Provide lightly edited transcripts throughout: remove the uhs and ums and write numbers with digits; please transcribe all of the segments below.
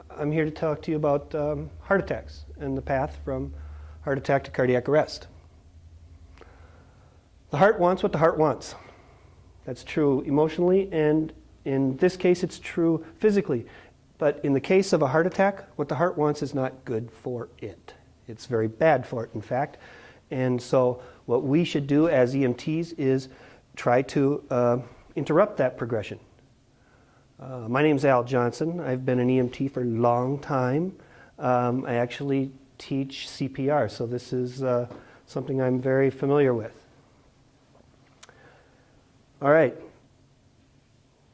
I'm here to talk to you about heart attacks and the path from heart attack to cardiac arrest. The heart wants what the heart wants. That's true emotionally, and in this case it's true physically. But in the case of a heart attack, what the heart wants is not good for it. It's very bad for it, in fact. And so what we should do as EMTs is try to interrupt that progression. My name's Al Johnson. I've been an EMT for a long time. I actually teach CPR, so this is something I'm very familiar with. All right.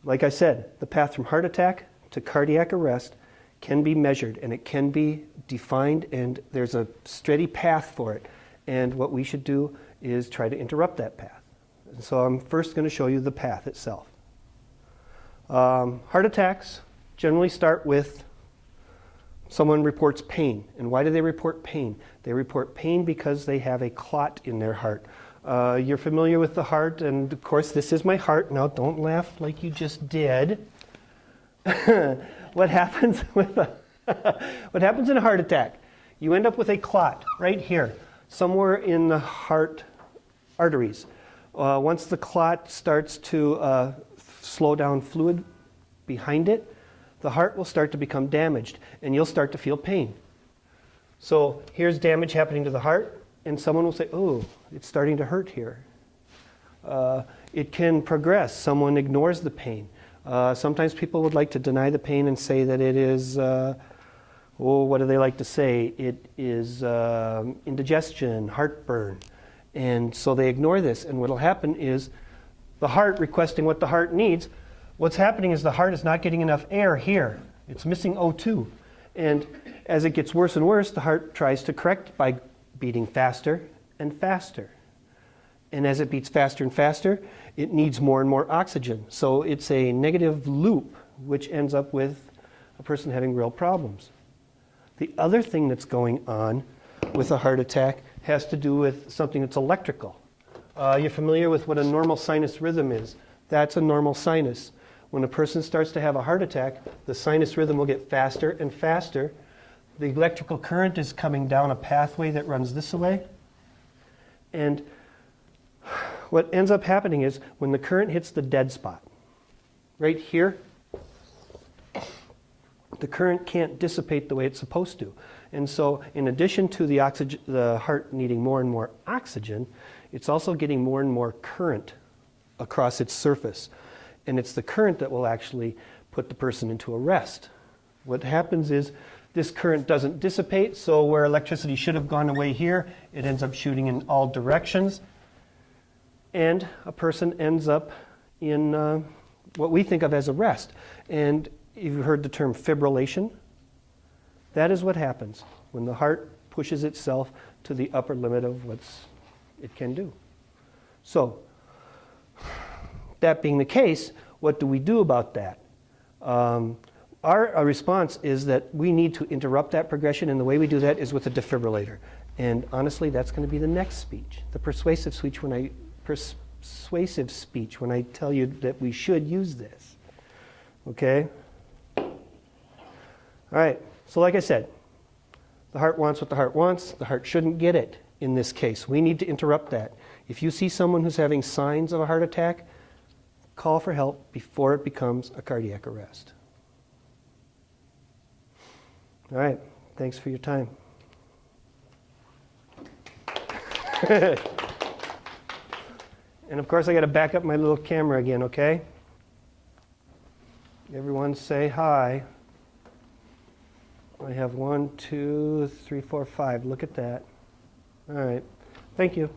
Like I said, the path from heart attack to cardiac arrest can be measured, and it can be defined, and there's a steady path for it. And what we should do is try to interrupt that path. And so I'm first going to show you the path itself. Heart attacks generally start with someone reports pain. And why do they report pain? They report pain because they have a clot in their heart. You're familiar with the heart, and of course this is my heart. Now don't laugh like you just did. What happens with what happens in a heart attack? You end up with a clot right here, somewhere in the heart arteries. Once the clot starts to slow down fluid behind it, the heart will start to become damaged, and you'll start to feel pain. So here's damage happening to the heart, and someone will say, oh, it's starting to hurt here. It can progress. Someone ignores the pain. Sometimes people would like to deny the pain and say that it is, what do they like to say? It is indigestion, heartburn. And so they ignore this, and what will happen is the heart requesting what the heart needs. What's happening is the heart is not getting enough air here. It's missing O2. And as it gets worse and worse, the heart tries to correct by beating faster and faster. And as it beats faster and faster, it needs more and more oxygen. So it's a negative loop, which ends up with a person having real problems. The other thing that's going on with a heart attack has to do with something that's electrical. You're familiar with what a normal sinus rhythm is. That's a normal sinus. When a person starts to have a heart attack, the sinus rhythm will get faster and faster. The electrical current is coming down a pathway that runs this way. And what ends up happening is when the current hits the dead spot, right here, the current can't dissipate the way it's supposed to. And so in addition to the heart needing more and more oxygen, it's also getting more and more current across its surface. And it's the current that will actually put the person into arrest. What happens is this current doesn't dissipate, so where electricity should have gone away here, it ends up shooting in all directions. And a person ends up in what we think of as arrest. And you've heard the term fibrillation. That is what happens when the heart pushes itself to the upper limit of what it can do. So, that being the case, what do we do about that? Our response is that we need to interrupt that progression, and the way we do that is with a defibrillator. And honestly, that's going to be the next speech, the persuasive speech when I tell you that we should use this. Okay? All right. So like I said, the heart wants what the heart wants. The heart shouldn't get it in this case. We need to interrupt that. If you see someone who's having signs of a heart attack, call for help before it becomes a cardiac arrest. All right. Thanks for your time. And of course, I got to back up my little camera again, okay? Everyone say hi. I have 1, 2, 3, 4, 5. Look at that. All right. Thank you.